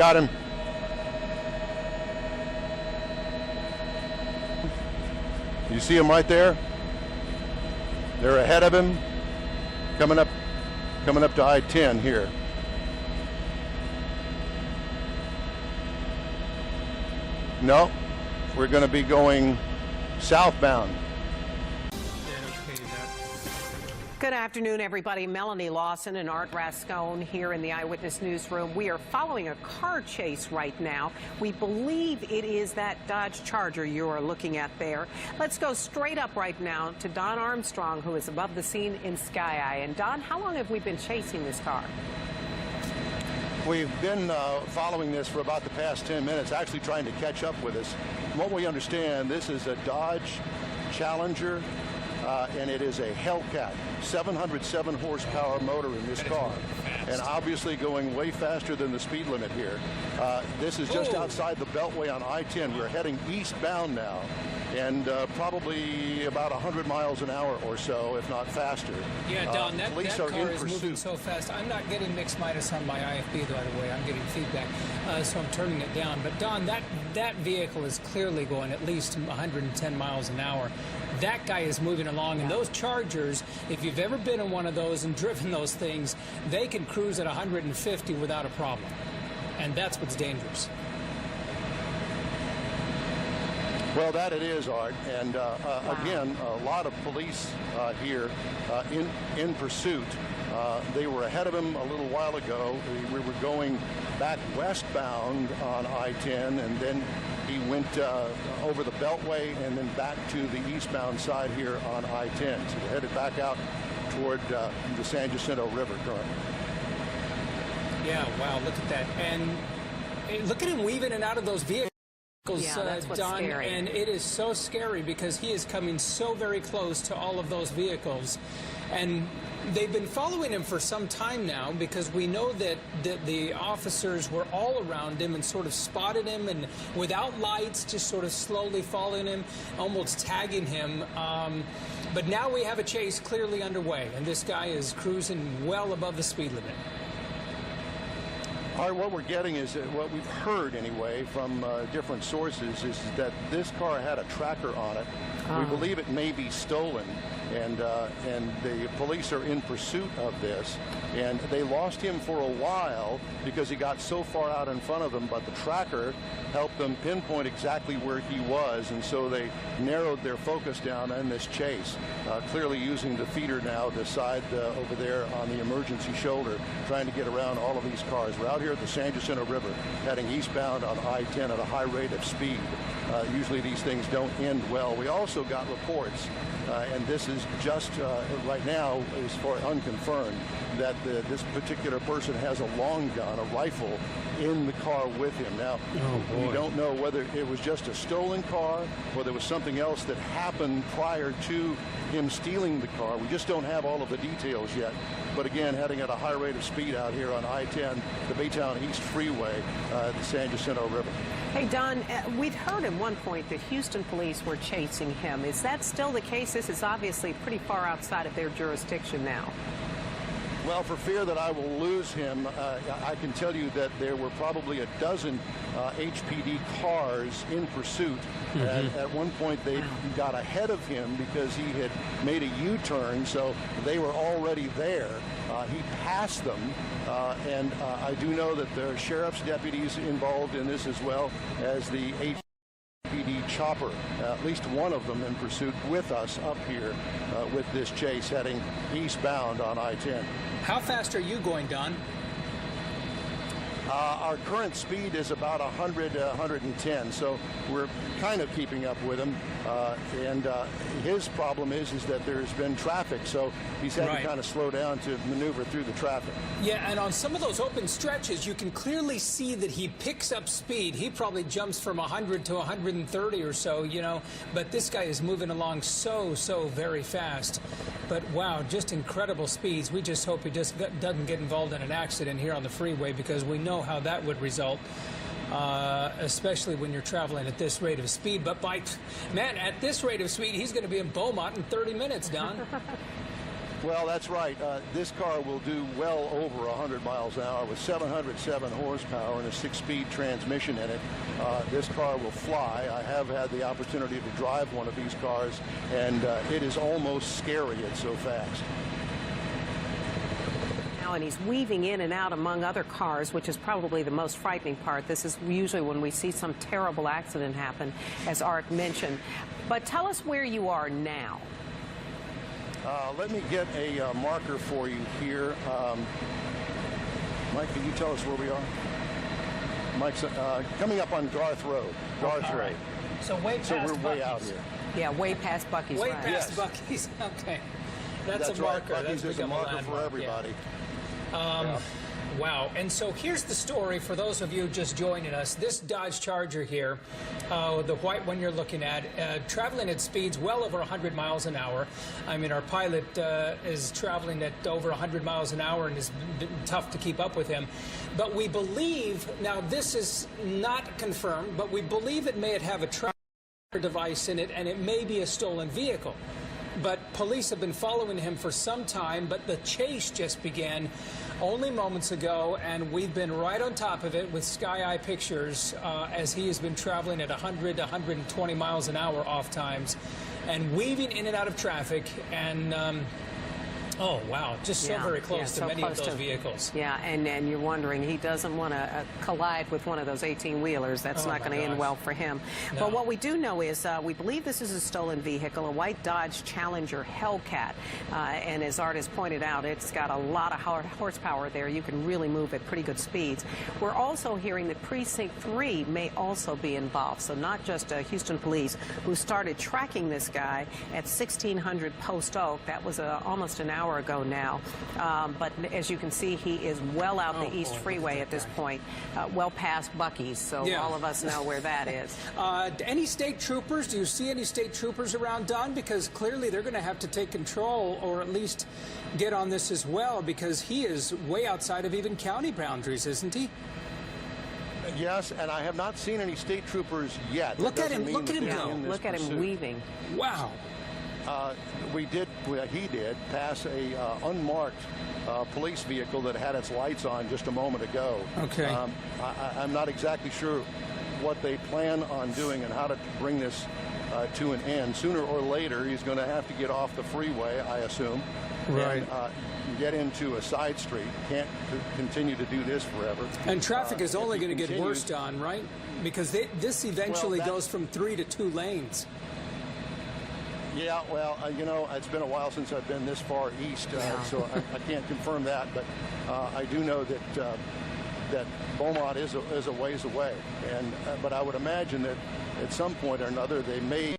Got him. You see him right there? They're ahead of him, coming up to I-10 here. No, we're going to be going southbound. Good afternoon, everybody. Melanie Lawson and Art Rascone here in the Eyewitness Newsroom. We are following a car chase right now. We believe it is that Dodge Charger you are looking at there. Let's go straight up right now to Don Armstrong, who is above the scene in Sky Eye. And Don, how long have we been chasing this car? We've been following this for about the past 10 minutes, actually trying to catch up with us. From what we understand, this is a Dodge Challenger, and it is a Hellcat, 707 horsepower motor in this car, and obviously going way faster than the speed limit here. This is just outside the Beltway on I-10. We're heading eastbound now, and probably about 100 miles an hour or so, if not faster. Yeah, Don, that car is pursuit. moving so fast. I'm not getting mixed minus on my IFB, by the way. I'm getting feedback, so I'm turning it down. But, Don, that vehicle is clearly going at least 110 miles an hour. That guy is moving along, and those Chargers, if you've ever been in one of those and driven those things, they can cruise at 150 without a problem, and that's what's dangerous. Well, that it is, Art, and again, a lot of police here in pursuit. They were ahead of him a little while ago. We were going back westbound on I-10, and then he went over the Beltway and then back to the eastbound side here on I-10. So we're headed back out toward the San Jacinto River currently. Yeah, wow, look at that. And hey, look at him weaving in and out of those vehicles. Yeah, that's what's Don, scary. and it is so scary because he is coming so very close to all of those vehicles, and they've been following him for some time now because we know that the officers were all around him and sort of spotted him, and without lights, just sort of slowly following him, almost tagging him. But now we have a chase clearly underway, and this guy is cruising well above the speed limit. All right, what we're getting is what we've heard anyway from different sources is that this car had a tracker on it. We believe it may be stolen, and the police are in pursuit of this. And they lost him for a while because he got so far out in front of them, but the tracker helped them pinpoint exactly where he was, and so they narrowed their focus down in this chase, clearly using the feeder now, the side over there on the emergency shoulder, trying to get around all of these cars. We're out here at the San Jacinto River, heading eastbound on I-10 at a high rate of speed. Usually these things don't end well. We also got reports, and this is just right now is for unconfirmed, that this particular person has a long gun, a rifle, in the car with him. Now, we don't know whether it was just a stolen car or there was something else that happened prior to him stealing the car. We just don't have all of the details yet. But again, heading at a high rate of speed out here on I-10, the Baytown East Freeway, the San Jacinto River. Hey, Don, we'd heard at one point that Houston police were chasing him. Is that still the case? This is obviously pretty far outside of their jurisdiction now. Well, for fear that I will lose him, I can tell you that there were probably a dozen HPD cars in pursuit. At one point, they got ahead of him because he had made a U-turn, so they were already there. He passed them, and I do know that there are sheriff's deputies involved in this as well as the HPD chopper, at least one of them in pursuit with us up here with this chase heading eastbound on I-10. How fast are you going, Don? Our current speed is about 100, 110, so we're kind of keeping up with him. And his problem is that there's been traffic, so he's had to kind of slow down to maneuver through the traffic. Yeah, and on some of those open stretches, you can clearly see that he picks up speed. He probably jumps from 100 to 130 or so, you know, but this guy is moving along so very fast. But wow, just incredible speeds. We just hope he just doesn't get involved in an accident here on the freeway, because we know how that would result. Especially when you're traveling at this rate of speed. But man, at this rate of speed, he's going to be in Beaumont in 30 minutes, Don. Well, that's right. This car will do well over 100 miles an hour with 707 horsepower and a 6-speed transmission in it. This car will fly. I have had the opportunity to drive one of these cars, and it is almost scary. It's so fast. And he's weaving in and out among other cars, which is probably the most frightening part. This is usually when we see some terrible accident happen, as Art mentioned. But tell us where you are now. Let me get a marker for you here. Mike, can you tell us where we are? Mike's coming up on Garth Road. Garth Road. Right. So way past So we're way Buc-ee's. out here. Yeah, way past Buc-ee's. Way right. past Yes. Buc-ee's. Okay. That's a right. marker. Buc-ee's That's is a become marker for landmark, everybody. Yeah. Wow. And so here's the story for those of you just joining us. This Dodge Charger here, the white one you're looking at, traveling at speeds well over 100 miles an hour. I mean, our pilot is traveling at over 100 miles an hour, and it's been tough to keep up with him. But we believe, now this is not confirmed, but we believe it may have a tracker device in it, and it may be a stolen vehicle. But police have been following him for some time, but the chase just began only moments ago, and we've been right on top of it with Sky Eye Pictures as he has been traveling at 100 to 120 miles an hour off times and weaving in and out of traffic. And oh, wow, just so very close to many of those vehicles. Yeah, and you're wondering, he doesn't want to collide with one of those 18-wheelers. That's not going to end well for him. No. But what we do know is we believe this is a stolen vehicle, a white Dodge Challenger Hellcat. And as Art has pointed out, it's got a lot of horsepower there. You can really move at pretty good speeds. We're also hearing that Precinct 3 may also be involved. So not just Houston Police, who started tracking this guy at 1600 Post Oak. That was almost an hour ago now. But as you can see, he is well out the East Freeway at this point, well past Buc-ee's, so all of us know where that is. Any state troopers? Do you see any state troopers around, Don? Because clearly they're going to have to take control, or at least get on this as well, because he is way outside of even county boundaries, isn't he? Yes, and I have not seen any state troopers yet. Look at him, look at him go. Look at him weaving. Wow. He did pass a unmarked police vehicle that had its lights on just a moment ago. Okay. I'm not exactly sure what they plan on doing and how to bring this to an end. Sooner or later, he's going to have to get off the freeway, I assume, right, and get into a side street. Can't continue to do this forever. And traffic is only going to get worse, Don, right? Because this eventually goes from 3 to 2 lanes. Yeah, well, you know, it's been a while since I've been this far east, so I can't confirm that. But I do know that that Beaumont is a ways away, and but I would imagine that at some point or another they may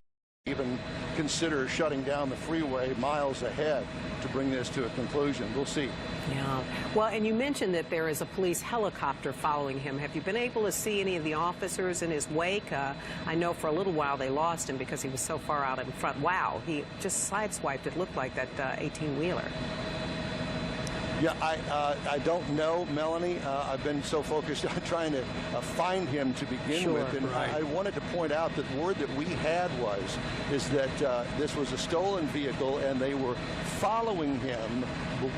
even consider shutting down the freeway miles ahead to bring this to a conclusion. We'll see. Yeah. Well, and you mentioned that there is a police helicopter following him. Have you been able to see any of the officers in his wake? I know for a little while they lost him because he was so far out in front. Wow, he just sideswiped, it looked like, that 18-wheeler. Yeah, I don't know, Melanie. I've been so focused on trying to find him to begin with. And I wanted to point out that word that we had is that this was a stolen vehicle and they were following him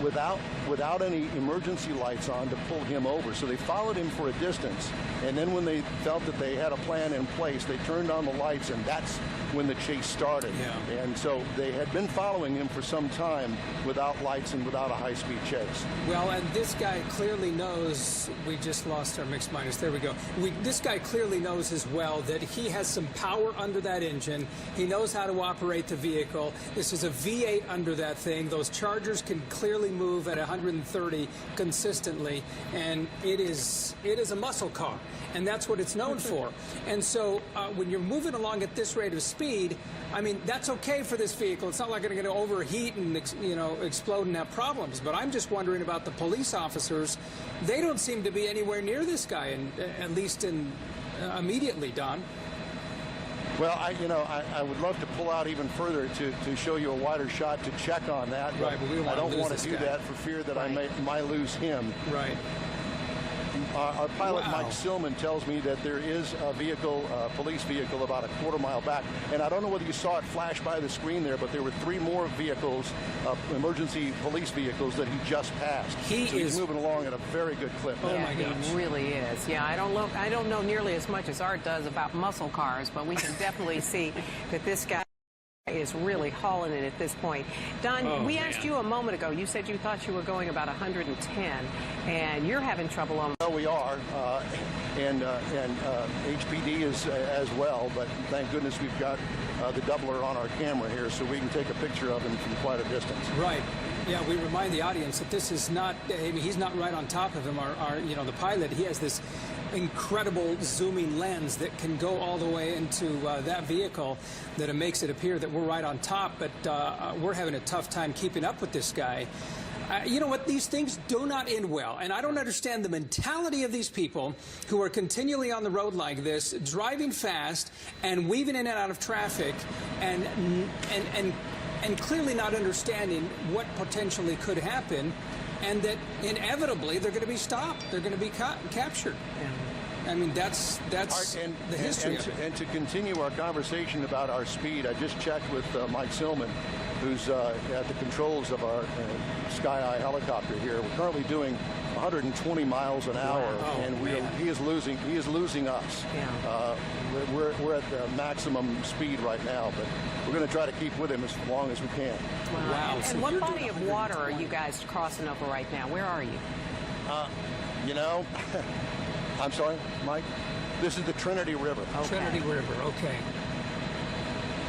without any emergency lights on to pull him over. So they followed him for a distance. And then when they felt that they had a plan in place, they turned on the lights, and that's when the chase started. Yeah. And so they had been following him for some time without lights and without a high-speed chase. Well, and this guy clearly knows, we just lost our mix minus, there we go. This guy clearly knows as well that he has some power under that engine. He knows how to operate the vehicle. This is a V8 under that thing. Those Chargers can clearly move at 130 consistently, and it is a muscle car, and that's what it's known for. And so when you're moving along at this rate of speed, I mean, that's okay for this vehicle. It's not like it's going to overheat and explode and have problems. But I'm just wondering about the police officers. They don't seem to be anywhere near this guy, and at least immediately, Don. Well, I would love to pull out even further to show you a wider shot to check on that. Right, but we don't I don't want to do that for fear that I might lose him. Right. Our pilot, Wow. Mike Silman, tells me that there is a vehicle, a police vehicle, about a quarter-mile back. And I don't know whether you saw it flash by the screen there, but there were 3 more vehicles, emergency police vehicles, that he just passed. He so he's is moving along at a very good clip now. Oh, Yeah, my gosh. he really is. Yeah, I don't know nearly as much as Art does about muscle cars, but we can definitely see that this guy is really hauling it at this point. Don, Oh, we man. asked you a moment ago. You said you thought you were going about 110, and you're having trouble on. Well, we are, and HPD is as well, but thank goodness we've got the doubler on our camera here so we can take a picture of him from quite a distance. Right. Yeah, we remind the audience that this is not, I mean, he's not right on top of him. The pilot, he has this incredible zooming lens that can go all the way into that vehicle that it makes it appear that we're right on top, but we're having a tough time keeping up with this guy. You know what? These things do not end well, and I don't understand the mentality of these people who are continually on the road like this, driving fast and weaving in and out of traffic, and clearly not understanding what potentially could happen, and that inevitably they're going to be stopped. They're going to be captured. I mean, that's the history of it. And to continue our conversation about our speed, I just checked with Mike Silman, who's at the controls of our Sky Eye helicopter here. We're currently doing 120 miles an hour, and he is losing us. Yeah. We're at the maximum speed right now, but we're going to try to keep with him as long as we can. Wow. And So what you're body doing of water are 120. you guys crossing over right now? Where are you? You know, I'm sorry, Mike? This is the Trinity River. Trinity River, okay.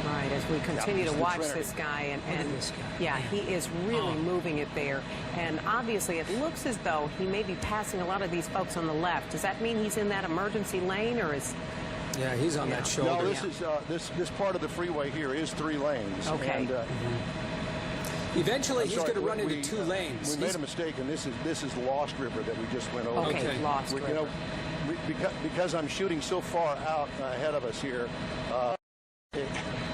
Right, as we continue it's to the watch Trinity. this guy, Look at this guy. yeah, he is really moving it there. And obviously, it looks as though he may be passing a lot of these folks on the left. Does that mean he's in that emergency lane, or is? Yeah, he's on that shoulder. No, this is this part of the freeway here is 3 lanes. Okay. And, Eventually, I'm he's sorry, going to run into we, 2 lanes. We made a mistake, and this is Lost River that we just went over. Okay, Lost You River. know, because I'm shooting so far out ahead of us here,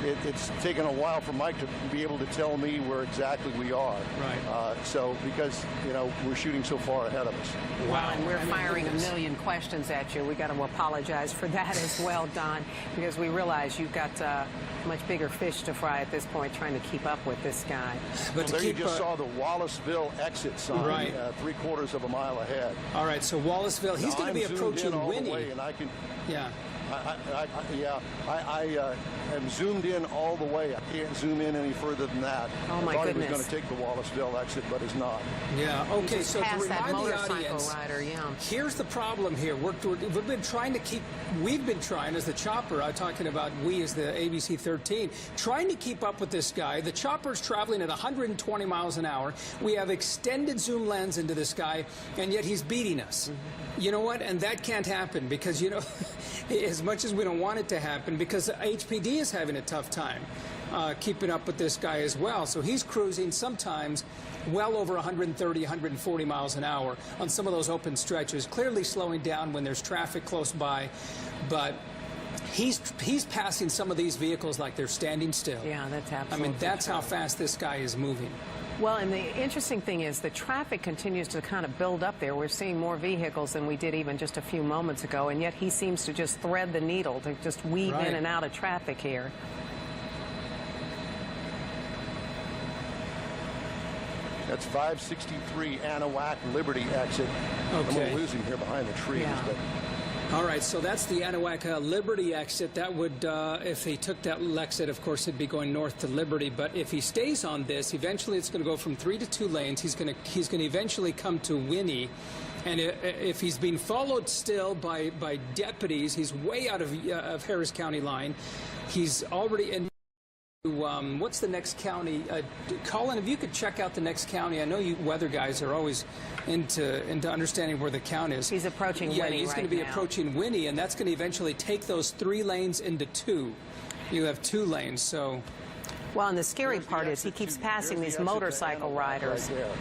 it's taken a while for Mike to be able to tell me where exactly we are. Right. So because, you know, we're shooting so far ahead of us. Wow, and we're I mean, firing look a at this. million questions at you. We got to apologize for that as well, Don, because we realize you've got much bigger fish to fry at this point, trying to keep up with this guy. But to There you keep, just saw the Wallaceville exit sign, Right. 3/4 of a mile ahead. all right, so Wallaceville, he's going to be I'm zoomed in approaching all the way, Winnie. and I can. Yeah. I am zoomed in all the way. I can't zoom in any further than that. Oh, my I thought he goodness. was going to take the Wallaceville exit, but is not. Yeah, okay, Just so to past that remind the motorcycle audience, rider, yeah. here's the problem here. We've been trying to keep, we've been trying as the chopper, I'm talking about we as the ABC 13, trying to keep up with this guy. The chopper's traveling at 120 miles an hour. We have extended zoom lens into this guy, and yet he's beating us. Mm-hmm. You know what? And that can't happen because, you know, as much as we don't want it to happen, because HPD is having a tough time keeping up with this guy as well. So he's cruising sometimes well over 130, 140 miles an hour on some of those open stretches, clearly slowing down when there's traffic close by. But he's passing some of these vehicles like they're standing still. Yeah, that's I absolutely mean, that's true. how fast this guy is moving. Well, and the interesting thing is the traffic continues to kind of build up there. We're seeing more vehicles than we did even just a few moments ago, and yet he seems to just thread the needle to just weave Right. in and out of traffic here. That's 563 Anahuac Liberty exit. I'm Okay. going to lose him here behind the trees. Yeah. But All right, so that's the Anahuac Liberty exit. That would, if he took that exit, of course, he'd be going north to Liberty. But if he stays on this, eventually it's going to go from 3 to 2 lanes. He's going to eventually come to Winnie. And if he's being followed still by deputies, he's way out of Harris County line. He's already in. What's the next county? Colin, if you could check out the next county. I know you weather guys are always into understanding where the count is. He's approaching Yeah, Winnie he's right going to be now. approaching Winnie, and that's going to eventually take those 3 lanes into 2. You have 2 lanes, so. Well, and the scary there's the part is he exit keeps to- passing there's these the exit to motorcycle Anahuac riders. Right there.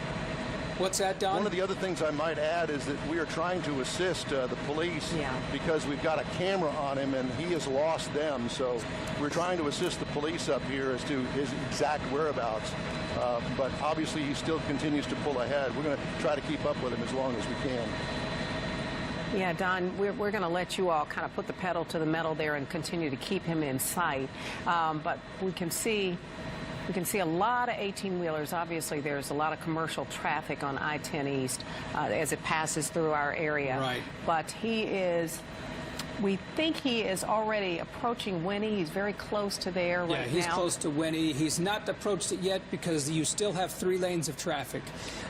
What's that, Don? One of the other things I might add is that we are trying to assist the police Yeah. because we've got a camera on him and he has lost them. So we're trying to assist the police up here as to his exact whereabouts. But obviously he still continues to pull ahead. We're going to try to keep up with him as long as we can. Yeah, Don, we're going to let you all kind of put the pedal to the metal there and continue to keep him in sight. But we can see a lot of 18-wheelers. Obviously, there's a lot of commercial traffic on I-10 East as it passes through our area. Right. But we think he is already approaching Winnie. He's very close to there right now. Yeah, he's close to Winnie. He's not approached it yet because you still have 3 lanes of traffic.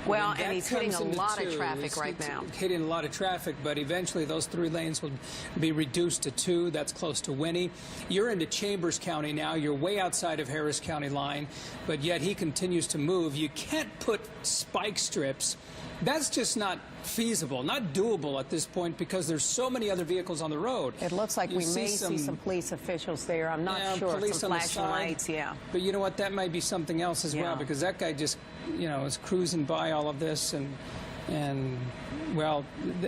Well, and he's hitting a lot of traffic right now. Hitting a lot of traffic, but eventually those 3 lanes will be reduced to 2. That's close to Winnie. You're into Chambers County now. You're way outside of Harris County line, but yet he continues to move. You can't put spike strips. That's just not feasible, not doable at this point because there's so many other vehicles on the road. It looks like we may see some police officials there. I'm not sure. Police some on the flashing side. lights, yeah. But you know what? That might be something else as well because that guy just, is cruising by all of this and well,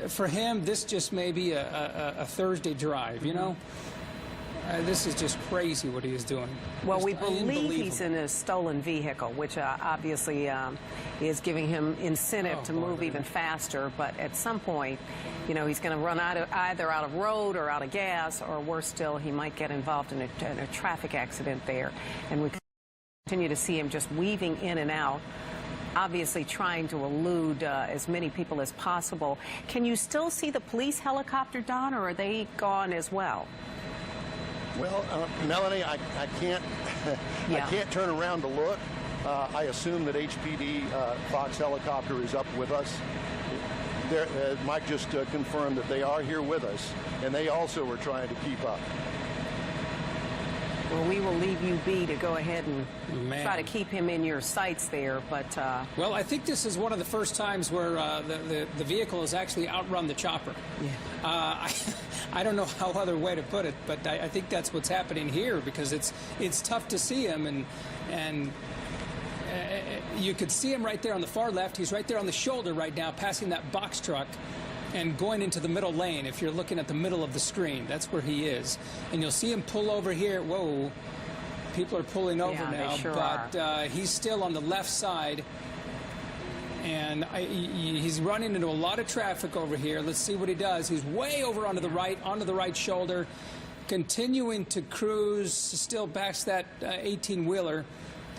for him, this just may be a Thursday drive, you know? This is just crazy what he is doing. Well, Just we believe he's unbelievable. in a stolen vehicle, which obviously is giving him incentive to move even faster. But at some point, he's going to run either out of road or out of gas, or worse still, he might get involved in a traffic accident there. And we continue to see him just weaving in and out, obviously trying to elude as many people as possible. Can you still see the police helicopter, Don, or are they gone as well? Well, Melanie, I can't I can't turn around to look. I assume that HPD Fox helicopter is up with us. Mike just confirmed that they are here with us, and they also are trying to keep up. Well, we will leave you be to go ahead and try to keep him in your sights there, but... Well, I think this is one of the first times where the vehicle has actually outrun the chopper. Yeah. I don't know how other way to put it, but I think that's what's happening here because it's tough to see him, and you could see him right there on the far left. He's right there on the shoulder right now, passing that box truck and going into the middle lane. If you're looking at the middle of the screen, that's where he is. And you'll see him pull over here. Whoa, people are pulling over now, they sure but he's still on the left side. And he's running into a lot of traffic over here. Let's see what he does. He's way over onto the right shoulder, continuing to cruise, still backs that 18-wheeler,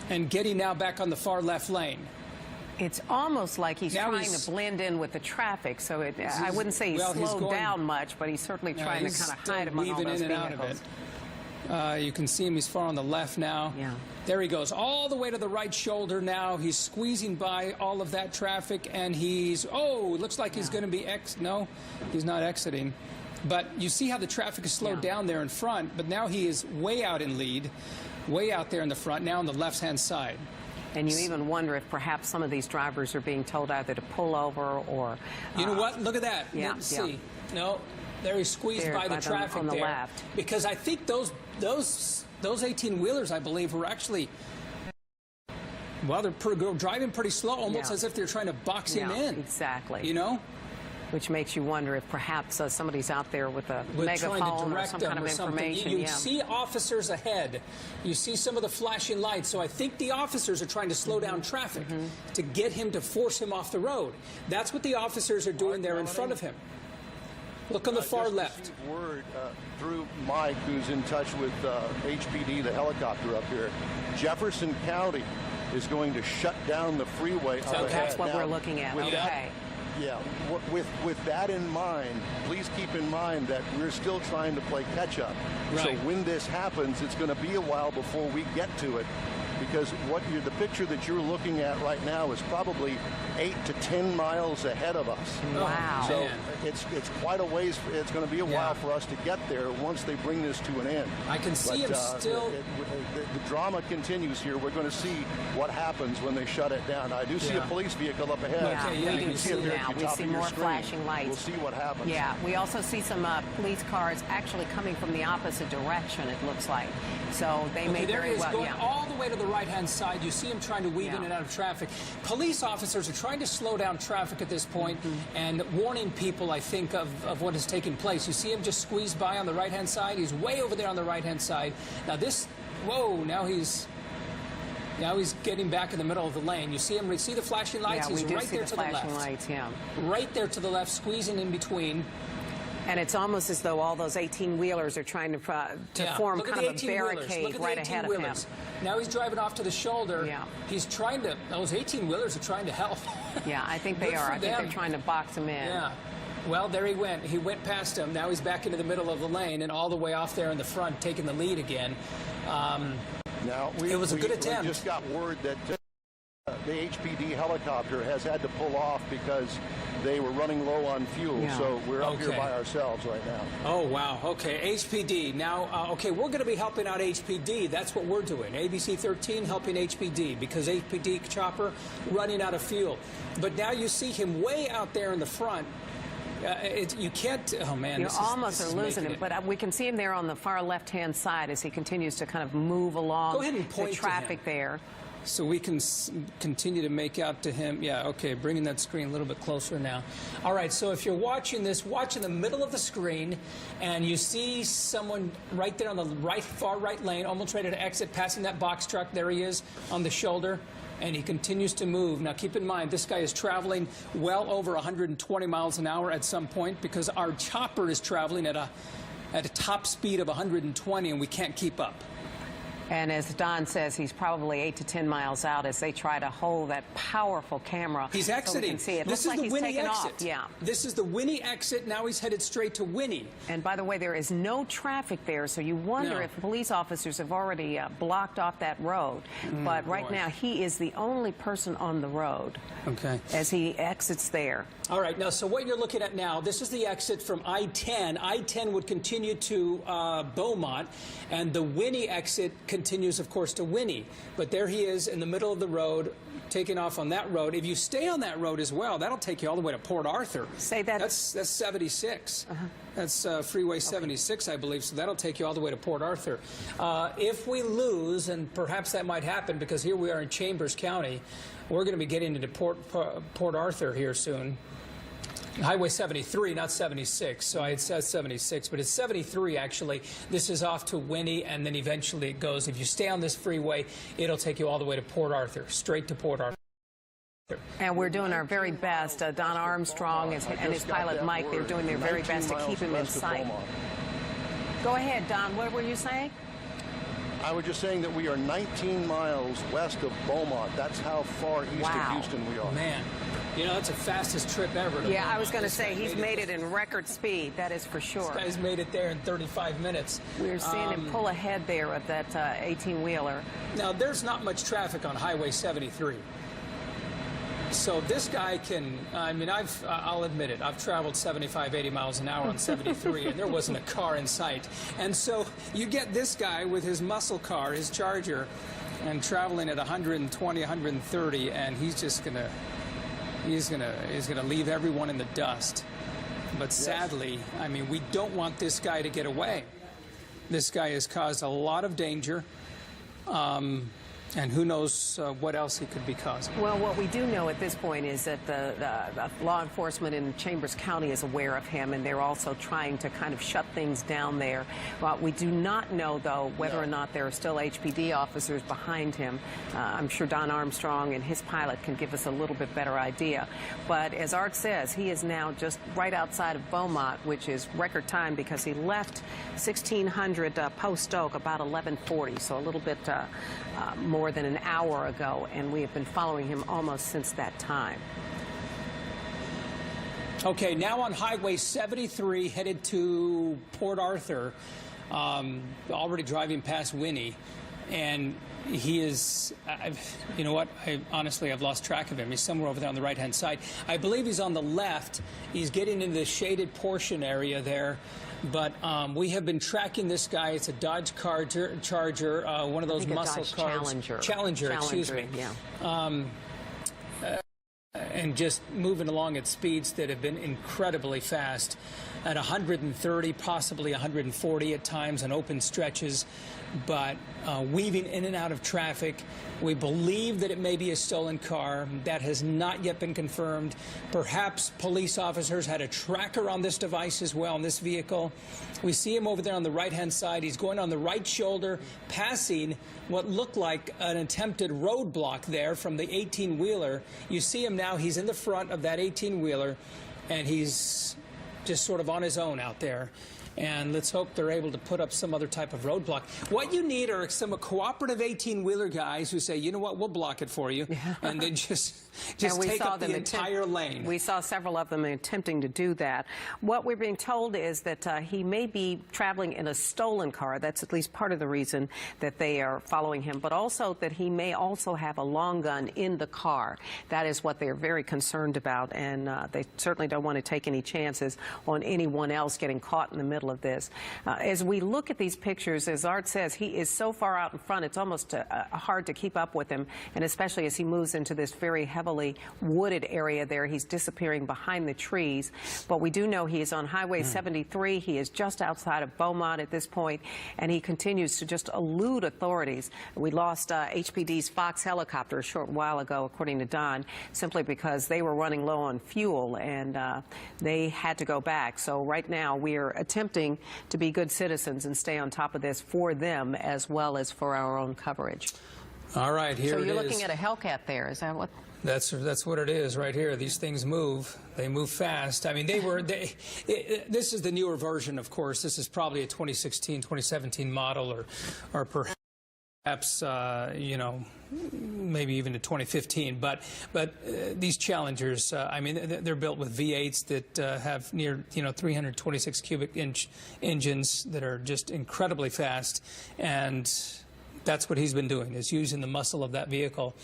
and getting now back on the far left lane. It's almost like he's trying to blend in with the traffic, so I wouldn't say he's slowed down much, but he's certainly trying to kind of hide among all those vehicles. You can see him. He's far on the left now. Yeah. There he goes, all the way to the right shoulder now. He's squeezing by all of that traffic, and it looks like he's going to be No, he's not exiting. But you see how the traffic is slowed down there in front, but now he is way out in lead, way out there in the front, now on the left-hand side. And you even wonder if perhaps some of these drivers are being told either to pull over or... You know what? Look at that. Yeah, Let's see. No, there he's squeezed by the traffic on the there. left. Because I think those 18-wheelers, I believe, were actually... Well, they're driving pretty slow, almost as if they're trying to box him in. Exactly. You know? Which makes you wonder if perhaps somebody's out there with a megaphone or some kind of information. You see officers ahead. You see some of the flashing lights. So I think the officers are trying to slow down traffic to get him, to force him off the road. That's what the officers are doing there in front of him. Look on the far left. Word through Mike, who's in touch with HPD, the helicopter up here. Jefferson County is going to shut down the freeway. That's what we're looking at. Okay. Yeah, with that in mind, please keep in mind that we're still trying to play catch-up. Right. So when this happens, it's going to be a while before we get to it, because the picture that you're looking at right now is probably 8 to 10 miles ahead of us. Wow. So it's quite a ways. It's going to be a while for us to get there once they bring this to an end. I can see him still. The drama continues here. We're going to see what happens when they shut it down. I do see a police vehicle up ahead. Yeah, we do see now. We see more flashing lights. We'll see what happens. Yeah, we also see some police cars actually coming from the opposite direction, it looks like. So they may very well... going all the way to the right-hand side. You see him trying to weave in and out of traffic. Police officers are trying to slow down traffic at this point and warning people, I think, of what is taking place. You see him just squeeze by on the right-hand side. He's way over there on the right-hand side. Now this... Whoa, now he's getting back in the middle of the lane. You see him, see the flashing lights? Yeah, He's we do right see there the to the flashing left. lights, yeah. Right there to the left, squeezing in between. And it's almost as though all those 18-wheelers are trying to form Look at kind the of a barricade Look at right the ahead of him. 18-wheelers. Now he's driving off to the shoulder. Yeah. He's trying to, those 18-wheelers are trying to help. Yeah, I think they Good are. for I think them. they're trying to box him in. Yeah. Well, there he went. He went past him. Now he's back into the middle of the lane and all the way off there in the front, taking the lead again. Now, It was a good attempt. We just got word that the HPD helicopter has had to pull off because they were running low on fuel. Yeah. So we're up here Okay. by ourselves right now. Oh, wow. Okay, HPD. Now, okay, we're going to be helping out HPD. That's what we're doing. ABC 13 helping HPD because HPD chopper running out of fuel. But now you see him way out there in the front. You can't, oh man. You this almost is are losing him, making but we can see him there on the far left-hand side as he continues to kind of move along Go ahead and point the to traffic him. there. So we can continue to make out to him. Yeah, okay, bringing that screen a little bit closer now. All right, so if you're watching this, watch in the middle of the screen, and you see someone right there on the far right lane, almost ready to exit, passing that box truck. There he is on the shoulder, and he continues to move. Now, keep in mind, this guy is traveling well over 120 miles an hour at some point because our chopper is traveling at a top speed of 120, and we can't keep up. And as Don says, he's probably 8 to 10 miles out as they try to hold that powerful camera. He's exiting. So we can see it. This Looks is like the he's Winnie taken exit. off. Yeah. This is the Winnie exit. Now he's headed straight to Winnie. And by the way, there is no traffic there, so you wonder No. if police officers have already blocked off that road. But right boy. now, he is the only person on the road Okay. as he exits there. All right. Now, so what you're looking at now, this is the exit from I-10. I-10 would continue to Beaumont, and the Winnie exit continues, of course, to Winnie. But there he is in the middle of the road, taking off on that road. If you stay on that road as well, that'll take you all the way to Port Arthur. Say that. That's 76. That's Freeway 76, I believe, so that'll take you all the way to Port Arthur. If we lose, and perhaps that might happen because here we are in Chambers County, we're going to be getting into Port Arthur here soon. Highway 73, not 76. So it says 76, but it's 73 actually. This is off to Winnie, and then eventually it goes. If you stay on this freeway, it'll take you all the way to Port Arthur, straight to Port Arthur. And we're doing our very best. Don Armstrong and his pilot Mike, they're doing their very best to keep him in sight. Go ahead, Don. What were you saying? I was just saying that we are 19 miles west of Beaumont. That's how far east Wow. of Houston we are. Man, you know, that's the fastest trip ever. To Yeah, I was Beaumont. going to This say guy he's made it in record speed. That is for sure. This guy's made it there in 35 minutes. We're seeing him pull ahead there of that 18-wheeler. Now, there's not much traffic on Highway 73. So this guy can, I mean, I'll admit it, I've traveled 75, 80 miles an hour on 73, and there wasn't a car in sight. And so you get this guy with his muscle car, his Charger, and traveling at 120, 130, and he's just gonna leave everyone in the dust. But sadly, I mean, we don't want this guy to get away. This guy has caused a lot of danger. And who knows what else he could be causing. Well, what we do know at this point is that the law enforcement in Chambers County is aware of him, and they're also trying to kind of shut things down there. Well, we do not know, though, whether or not there are still HPD officers behind him. I'm sure Don Armstrong and his pilot can give us a little bit better idea. But as Art says, he is now just right outside of Beaumont, which is record time because he left 1600 Post Oak about 11:40, so a little bit more than an hour ago, and we have been following him almost since that time. Okay, now on Highway 73, headed to Port Arthur, already driving past Winnie, and he is, you know what, honestly, I've lost track of him. He's somewhere over there on the right-hand side. I believe he's on the left. He's getting into the shaded portion area there. But we have been tracking this guy. It's a Dodge Charger, one of those muscle cars. Challenger, excuse me. Yeah. And just moving along at speeds that have been incredibly fast, at 130, possibly 140 at times on open stretches, but weaving in and out of traffic. We believe that it may be a stolen car. That has not yet been confirmed. Perhaps police officers had a tracker on this device as well, in this vehicle. We see him over there on the right-hand side. He's going on the right shoulder, passing what looked like an attempted roadblock there from the 18-wheeler. You see him now. He's in the front of that 18-wheeler, and he's just sort of on his own out there. And let's hope they're able to put up some other type of roadblock. What you need are some cooperative 18-wheeler guys who say, you know what, we'll block it for you, and then just take up the entire lane. We saw several of them attempting to do that. What we're being told is that he may be traveling in a stolen car. That's at least part of the reason that they are following him, but also that he may also have a long gun in the car. That is what they're very concerned about, and they certainly don't want to take any chances on anyone else getting caught in the middle of this. As we look at these pictures, as Art says, he is so far out in front, it's almost hard to keep up with him, and especially as he moves into this very heavily wooded area there, he's disappearing behind the trees. But we do know he is on Highway 73. He is just outside of Beaumont at this point, and he continues to just elude authorities. We lost HPD's Fox helicopter a short while ago, according to Don, simply because they were running low on fuel, and they had to go back. So right now we are attempting to be good citizens and stay on top of this for them as well as for our own coverage. All right, here it is. So you're looking at a Hellcat there, is that what? That's what it is right here. These things move. They move fast. I mean, this is the newer version, of course. This is probably a 2016, 2017 model, or perhaps, you know, maybe even to 2015. But these Challengers, I mean, they're built with V8s that have near, 326 cubic inch engines that are just incredibly fast. And that's what he's been doing, is using the muscle of that vehicle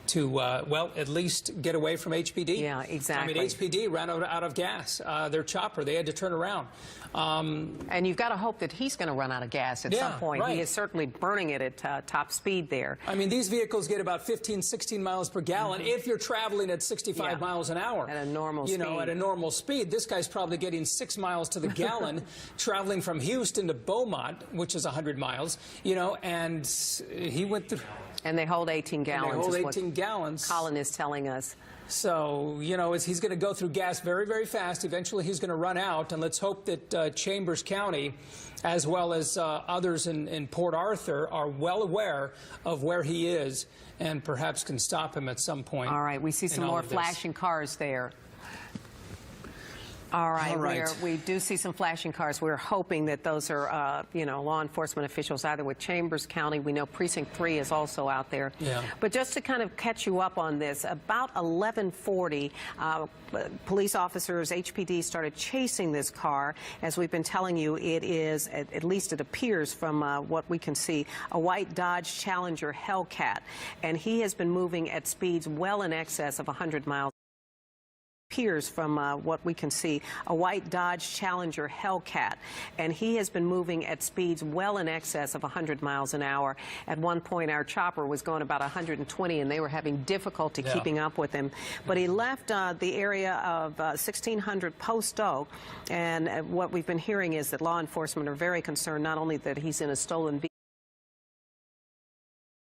to, well, at least get away from HPD. Yeah, exactly. I mean, HPD ran out of gas. Their chopper, they had to turn around. And you've got to hope that he's going to run out of gas at some point. Right. He is certainly burning it at top speed there. I mean, these vehicles get about 15, 16 miles per gallon if you're traveling at 65 miles an hour. At a normal speed. You know, at a normal speed. This guy's probably getting 6 miles to the gallon traveling from Houston to Beaumont, which is 100 miles, and he went through... And they hold 18 gallons. They hold 18 gallons. Colin is telling us. So, he's going to go through gas very, very fast. Eventually, he's going to run out. And let's hope that Chambers County, as well as others in Port Arthur, are well aware of where he is and perhaps can stop him at some point. All right. We see some more flashing cars there. All right. We do see some flashing cars. We're hoping that those are, law enforcement officials, either with Chambers County. We know Precinct 3 is also out there. Yeah. But just to kind of catch you up on this, about 11:40, police officers, HPD, started chasing this car. As we've been telling you, it is, at least it appears from what we can see, a white Dodge Challenger Hellcat. And he has been moving at speeds well in excess of 100 miles. Appears from what we can see, a white Dodge Challenger Hellcat, and he has been moving at speeds well in excess of 100 miles an hour. At one point, our chopper was going about 120, and they were having difficulty keeping up with him. But he left the area of 1600 Post Oak, and what we've been hearing is that law enforcement are very concerned not only that he's in a stolen vehicle,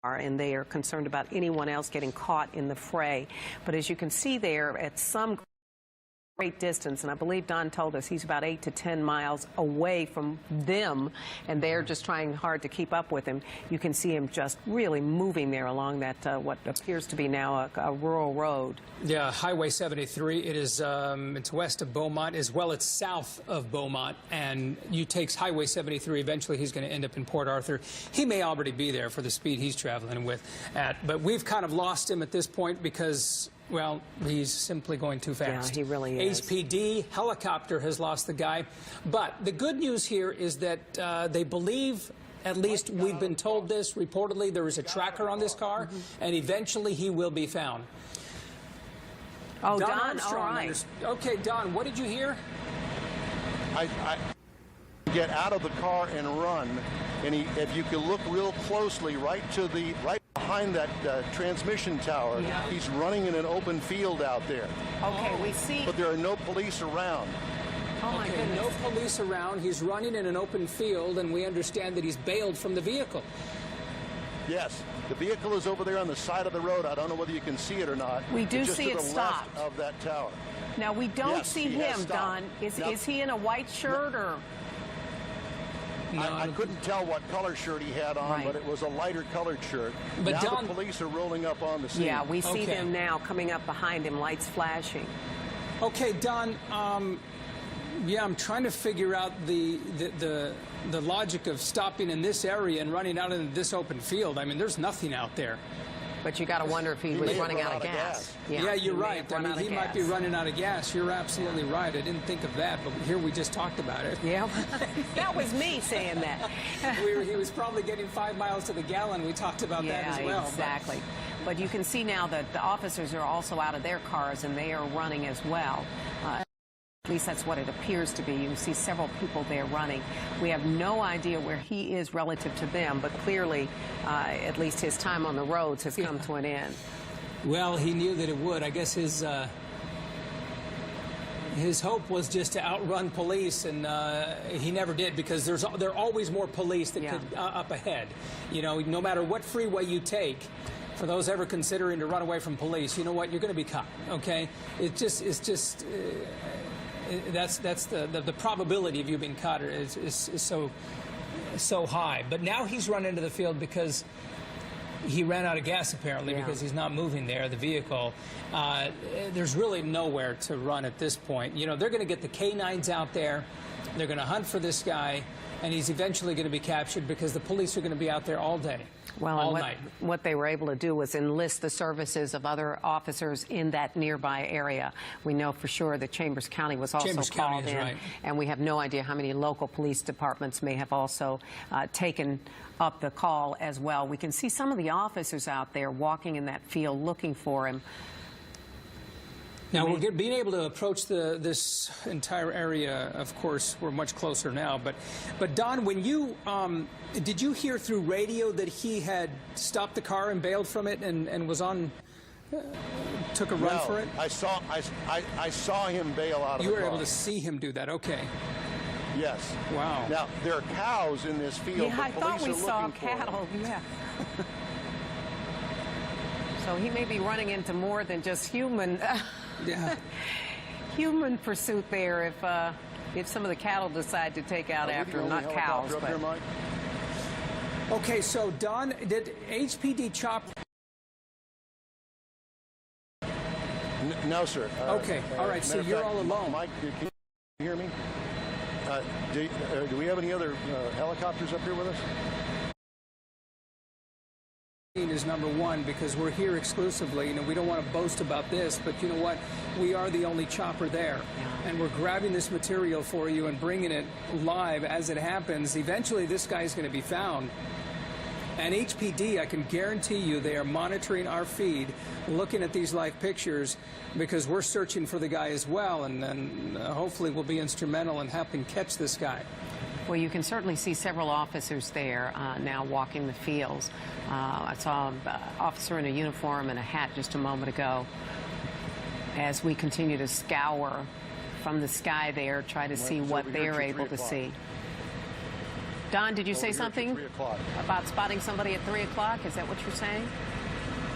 and they are concerned about anyone else getting caught in the fray. But as you can see there, at some great distance, and I believe Don told us he's about 8 to 10 miles away from them, and they're just trying hard to keep up with him. You can see him just really moving there along that what appears to be now a rural road. Yeah, Highway 73. It is it's west of Beaumont, as well as south of Beaumont, and you take Highway 73. Eventually, he's going to end up in Port Arthur. He may already be there for the speed he's traveling but we've kind of lost him at this point because, well, he's simply going too fast. Yeah, he really is. HPD helicopter has lost the guy. But the good news here is that they believe, at least we've been told this, reportedly there is a tracker on this car, and eventually he will be found. Oh, Don, all right. Okay, Don, what did you hear? I get out of the car and run, and if you can look real closely right behind that transmission tower, he's running in an open field out there. Okay, we see. But there are no police around. Oh my goodness. No police around. He's running in an open field, and we understand that he's bailed from the vehicle. Yes, the vehicle is over there on the side of the road. I don't know whether you can see it or not. We do see it stopped. Just to the left of that tower. Now, we don't see him, Don. Is he in a white shirt or? No, I couldn't tell what color shirt he had on, but it was a lighter colored shirt. But now Don, the police are rolling up on the scene. Yeah, we see them now coming up behind him, lights flashing. Okay, Don, Yeah, I'm trying to figure out the logic of stopping in this area and running out into this open field. I mean, there's nothing out there. But you got to wonder if he was running out of gas. Yeah, you're right. I mean, he might be running out of gas. You're absolutely right. I didn't think of that, but here we just talked about it. Yeah, that was me saying that. He was probably getting 5 miles to the gallon. We talked about that as well. Exactly. But you can see now that the officers are also out of their cars and they are running as well. At least that's what it appears to be. You can see several people there running. We have no idea where he is relative to them, but clearly, at least his time on the roads has come to an end. Well, he knew that it would. I guess his hope was just to outrun police, and he never did, because there are always more police that could up ahead. You know, no matter what freeway you take. For those ever considering to run away from police, you know what? You're going to be caught. Okay? That's the probability of you being caught is so high. But now he's run into the field because he ran out of gas, apparently, because he's not moving there, the vehicle. There's really nowhere to run at this point. You know, they're going to get the K-9s out there. They're going to hunt for this guy, and he's eventually going to be captured because the police are going to be out there all day. Well, all and night. What they were able to do was enlist the services of other officers in that nearby area. We know for sure that Chambers County was also called in, right. And we have no idea how many local police departments may have also taken up the call as well. We can see some of the officers out there walking in that field looking for him. Now, we're being able to approach this entire area, of course, we're much closer now. But Don, when you, did you hear through radio that he had stopped the car and bailed from it and was on, took a run for it? I saw him bail out of the car. You were able to see him do that, okay. Yes. Wow. Now, there are cows in this field. Yeah, I thought we saw cattle, yeah. So he may be running into more than just human human pursuit there if some of the cattle decide to take out after him, not cows. But... Okay, so Don, did HPD chop? No, sir. Okay, all right, so you're all alone. Mike, can you hear me? Do we have any other helicopters up here with us? Is number one, because we're here exclusively. You know, we don't want to boast about this, but you know what? We are the only chopper there, and we're grabbing this material for you and bringing it live as it happens. Eventually, this guy's going to be found. And HPD, I can guarantee you, they are monitoring our feed, looking at these live pictures, because we're searching for the guy as well, and hopefully we'll be instrumental in helping catch this guy. Well, you can certainly see several officers there now walking the fields. I saw an officer in a uniform and a hat just a moment ago as we continue to scour from the sky there, try to see what they're able to see. Don, did you say something about spotting somebody at 3 o'clock? Is that what you're saying?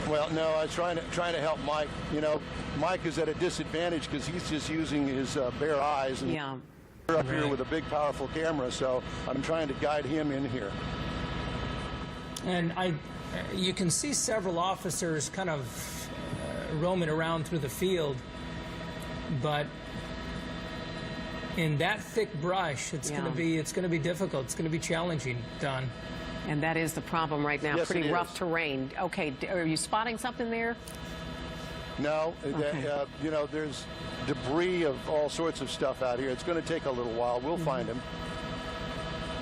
Well, no, I was trying to help Mike. You know, Mike is at a disadvantage because he's just using his bare eyes. And we're up here with a big, powerful camera, so I'm trying to guide him in here. And you can see several officers kind of roaming around through the field, but in that thick brush, it's going to be difficult. It's going to be challenging, Don. And that is the problem right now. Yes, pretty rough terrain. Okay, are you spotting something there? No, you know, there's debris of all sorts of stuff out here. It's going to take a little while. We'll find him.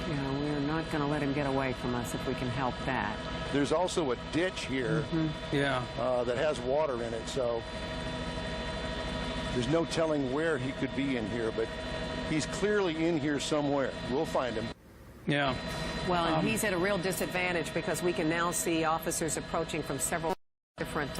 Yeah, we're not going to let him get away from us if we can help that. There's also a ditch here that has water in it, so there's no telling where he could be in here, but he's clearly in here somewhere. We'll find him. Yeah. Well, and he's at a real disadvantage because we can now see officers approaching from several different